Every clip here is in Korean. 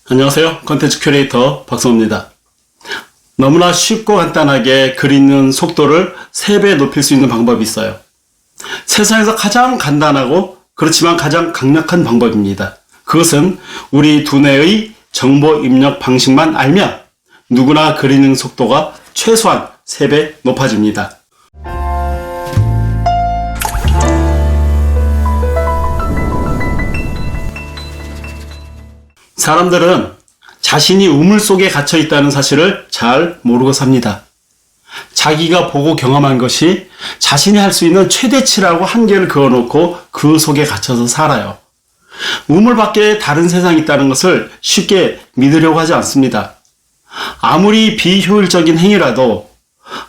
안녕하세요. 컨텐츠 큐레이터 박성호입니다. 너무나 쉽고 간단하게 글 읽는 속도를 3배 높일 수 있는 방법이 있어요. 세상에서 가장 간단하고 그렇지만 가장 강력한 방법입니다. 그것은 우리 두뇌의 정보 입력 방식만 알면 누구나 글 읽는 속도가 최소한 3배 높아집니다. 사람들은 자신이 우물 속에 갇혀 있다는 사실을 잘 모르고 삽니다. 자기가 보고 경험한 것이 자신이 할 수 있는 최대치라고 한계를 그어놓고 그 속에 갇혀서 살아요. 우물 밖에 다른 세상이 있다는 것을 쉽게 믿으려고 하지 않습니다. 아무리 비효율적인 행위라도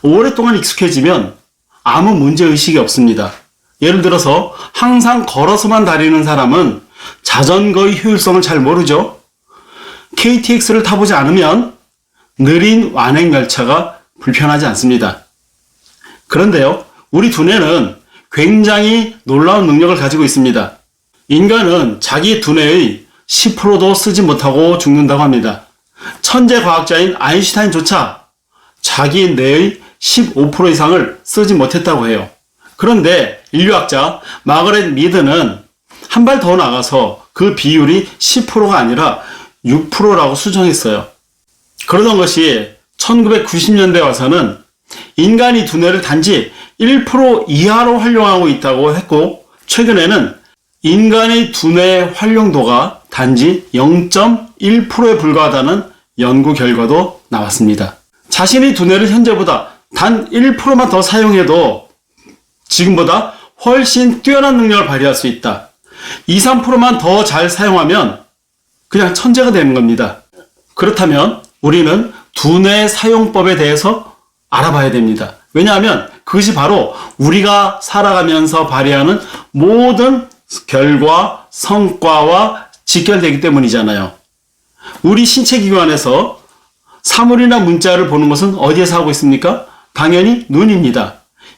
오랫동안 익숙해지면 아무 문제의식이 없습니다. 예를 들어서 항상 걸어서만 다니는 사람은 자전거의 효율성을 잘 모르죠. KTX를 타보지 않으면 느린 완행열차가 불편하지 않습니다. 그런데요, 우리 두뇌는 굉장히 놀라운 능력을 가지고 있습니다. 인간은 자기 두뇌의 10%도 쓰지 못하고 죽는다고 합니다. 천재 과학자인 아인슈타인조차 자기 뇌의 15% 이상을 쓰지 못했다고 해요. 그런데 인류학자 마거렛 미드는 한 발 더 나가서 그 비율이 10%가 아니라 6%라고 수정했어요. 그러던 것이 1990년대 와서는 인간이 두뇌를 단지 1% 이하로 활용하고 있다고 했고, 최근에는 인간의 두뇌 활용도가 단지 0.1%에 불과하다는 연구 결과도 나왔습니다. 자신의 두뇌를 현재보다 단 1%만 더 사용해도 지금보다 훨씬 뛰어난 능력을 발휘할 수 있다. 2, 3%만 더 잘 사용하면 그냥 천재가 되는 겁니다. 그렇다면 우리는 두뇌 사용법에 대해서 알아봐야 됩니다. 왜냐하면 그것이 바로 우리가 살아가면서 발휘하는 모든 결과, 성과와 직결되기 때문이잖아요. 우리 신체 기관에서 사물이나 문자를 보는 것은 어디에서 하고 있습니까? 당연히 눈입니다.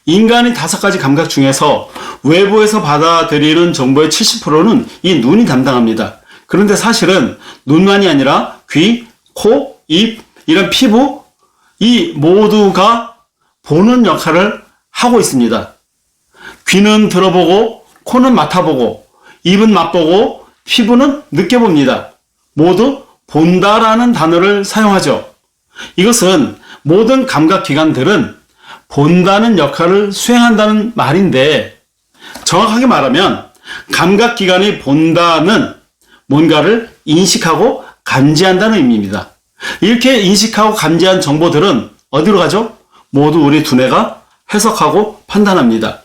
인간의 5가지 감각 중에서 외부에서 받아들이는 정보의 70%는 이 눈이 담당합니다. 그런데 사실은 눈만이 아니라 귀, 코, 입, 이런 피부, 이 모두가 보는 역할을 하고 있습니다. 귀는 들어보고, 코는 맡아보고, 입은 맛보고, 피부는 느껴봅니다. 모두 본다라는 단어를 사용하죠. 이것은 모든 감각기관들은 본다는 역할을 수행한다는 말인데, 정확하게 말하면 감각기관이 본다는 뭔가를 인식하고 감지한다는 의미입니다. 이렇게 인식하고 감지한 정보들은 어디로 가죠? 모두 우리 두뇌가 해석하고 판단합니다.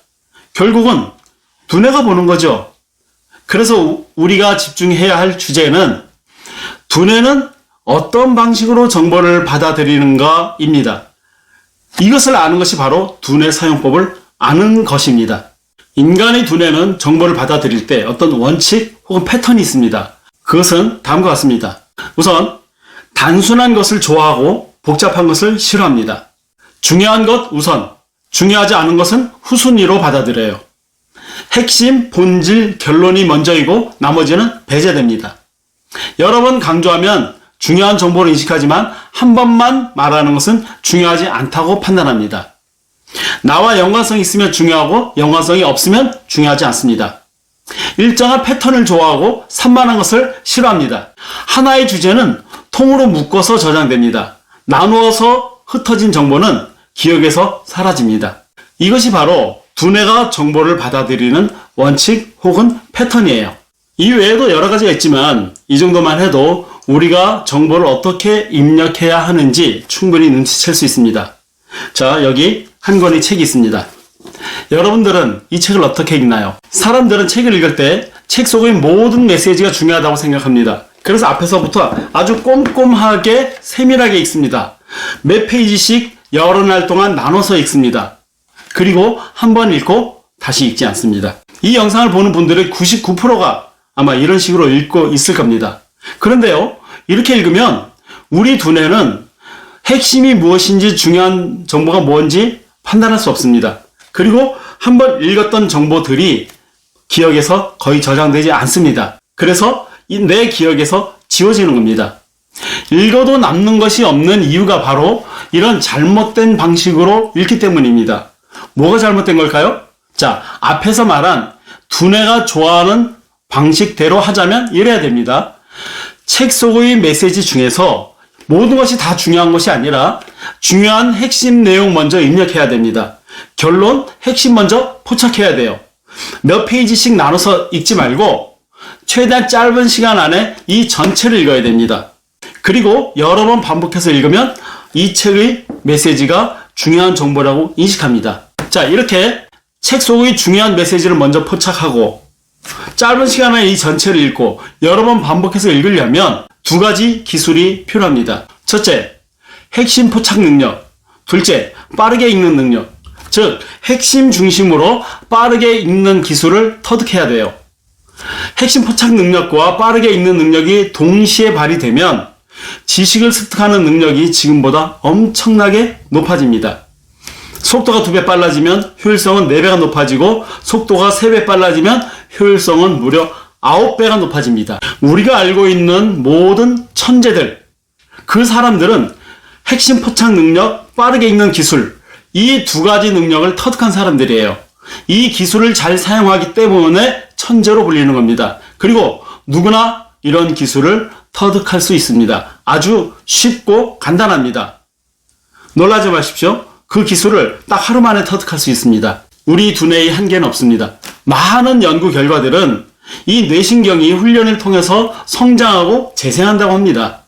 결국은 두뇌가 보는 거죠. 그래서 우리가 집중해야 할 주제는 두뇌는 어떤 방식으로 정보를 받아들이는가입니다. 이것을 아는 것이 바로 두뇌 사용법을 아는 것입니다. 인간의 두뇌는 정보를 받아들일 때 어떤 원칙 혹은 패턴이 있습니다. 그것은 다음과 같습니다. 우선 단순한 것을 좋아하고 복잡한 것을 싫어합니다. 중요한 것 우선, 중요하지 않은 것은 후순위로 받아들여요. 핵심, 본질, 결론이 먼저이고 나머지는 배제됩니다. 여러 번 강조하면 중요한 정보를 인식하지만 한 번만 말하는 것은 중요하지 않다고 판단합니다. 나와 연관성이 있으면 중요하고 연관성이 없으면 중요하지 않습니다. 일정한 패턴을 좋아하고 산만한 것을 싫어합니다. 하나의 주제는 통으로 묶어서 저장됩니다. 나누어서 흩어진 정보는 기억에서 사라집니다. 이것이 바로 두뇌가 정보를 받아들이는 원칙 혹은 패턴이에요. 이 외에도 여러 가지가 있지만 이 정도만 해도 우리가 정보를 어떻게 입력해야 하는지 충분히 눈치챌 수 있습니다. 자, 여기 한 권의 책이 있습니다. 여러분들은 이 책을 어떻게 읽나요? 사람들은 책을 읽을 때 책 속의 모든 메시지가 중요하다고 생각합니다. 그래서 앞에서부터 아주 꼼꼼하게 세밀하게 읽습니다. 몇 페이지씩 여러 날 동안 나눠서 읽습니다. 그리고 한 번 읽고 다시 읽지 않습니다. 이 영상을 보는 분들의 99%가 아마 이런 식으로 읽고 있을 겁니다. 그런데요, 이렇게 읽으면 우리 두뇌는 핵심이 무엇인지 중요한 정보가 뭔지 판단할 수 없습니다. 그리고 한번 읽었던 정보들이 기억에서 거의 저장되지 않습니다. 그래서 내 기억에서 지워지는 겁니다. 읽어도 남는 것이 없는 이유가 바로 이런 잘못된 방식으로 읽기 때문입니다. 뭐가 잘못된 걸까요? 자, 앞에서 말한 두뇌가 좋아하는 방식대로 하자면 이래야 됩니다. 책 속의 메시지 중에서 모든 것이 다 중요한 것이 아니라 중요한 핵심 내용 먼저 입력해야 됩니다. 결론, 핵심 먼저 포착해야 돼요. 몇 페이지씩 나눠서 읽지 말고 최대한 짧은 시간 안에 이 전체를 읽어야 됩니다. 그리고 여러 번 반복해서 읽으면 이 책의 메시지가 중요한 정보라고 인식합니다. 자, 이렇게 책 속의 중요한 메시지를 먼저 포착하고 짧은 시간 안에 이 전체를 읽고 여러 번 반복해서 읽으려면 두 가지 기술이 필요합니다. 첫째, 핵심 포착 능력. 둘째, 빠르게 읽는 능력. 즉, 핵심 중심으로 빠르게 읽는 기술을 터득해야 돼요. 핵심 포착 능력과 빠르게 읽는 능력이 동시에 발휘되면 지식을 습득하는 능력이 지금보다 엄청나게 높아집니다. 속도가 2배 빨라지면 효율성은 4배가 높아지고 속도가 3배 빨라지면 효율성은 무려 9배가 높아집니다. 우리가 알고 있는 모든 천재들, 그 사람들은 핵심 포착 능력, 빠르게 읽는 기술, 이 두 가지 능력을 터득한 사람들이에요. 이 기술을 잘 사용하기 때문에 천재로 불리는 겁니다. 그리고 누구나 이런 기술을 터득할 수 있습니다. 아주 쉽고 간단합니다. 놀라지 마십시오. 그 기술을 딱 하루 만에 터득할 수 있습니다. 우리 두뇌의 한계는 없습니다. 많은 연구 결과들은 이 뇌신경이 훈련을 통해서 성장하고 재생한다고 합니다.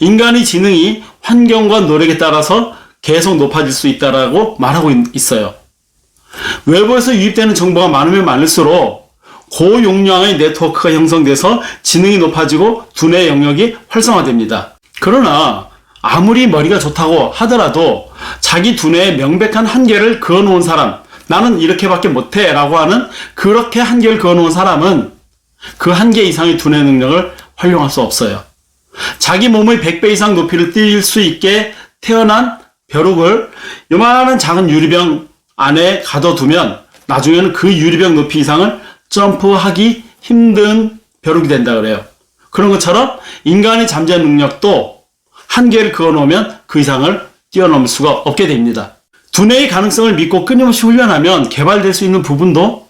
인간의 지능이 환경과 노력에 따라서 계속 높아질 수 있다고 말하고 있어요. 외부에서 유입되는 정보가 많으면 많을수록 고용량의 네트워크가 형성돼서 지능이 높아지고 두뇌 영역이 활성화됩니다. 그러나 아무리 머리가 좋다고 하더라도 자기 두뇌에 명백한 한계를 그어놓은 사람, 나는 이렇게밖에 못해 라고 하는 그렇게 한계를 그어놓은 사람은 그 한계 이상의 두뇌 능력을 활용할 수 없어요. 자기 몸의 100배 이상 높이를 뛸 수 있게 태어난 벼룩을 요만한 작은 유리병 안에 가둬두면 나중에는 그 유리병 높이 이상을 점프하기 힘든 벼룩이 된다 그래요. 그런 것처럼 인간의 잠재 능력도 한계를 그어놓으면 그 이상을 뛰어넘을 수가 없게 됩니다. 두뇌의 가능성을 믿고 끊임없이 훈련하면 개발될 수 있는 부분도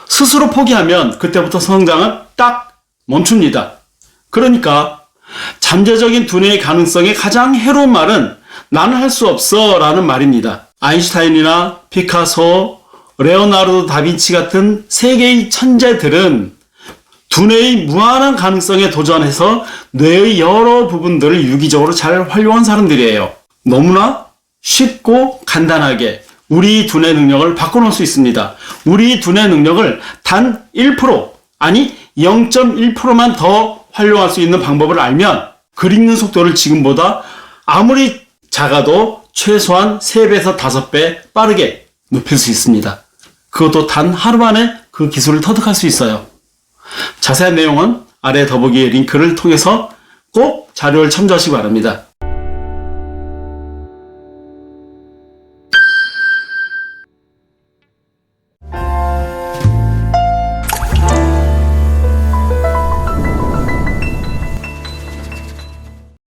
스스로 포기하면 그때부터 성장은 딱 멈춥니다. 그러니까 잠재적인 두뇌의 가능성의 가장 해로운 말은 나는 할 수 없어 라는 말입니다. 아인슈타인이나 피카소, 레오나르도 다빈치 같은 세계의 천재들은 두뇌의 무한한 가능성에 도전해서 뇌의 여러 부분들을 유기적으로 잘 활용한 사람들이에요. 너무나 쉽고 간단하게 우리 두뇌 능력을 바꿔놓을 수 있습니다. 우리 두뇌 능력을 단 1%, 아니 0.1%만 더 활용할 수 있는 방법을 알면 글 읽는 속도를 지금보다 아무리 작아도 최소한 3배에서 5배 빠르게 높일 수 있습니다. 그것도 단 하루 만에 그 기술을 터득할 수 있어요. 자세한 내용은 아래 더보기의 링크를 통해서 꼭 자료를 참조하시기 바랍니다.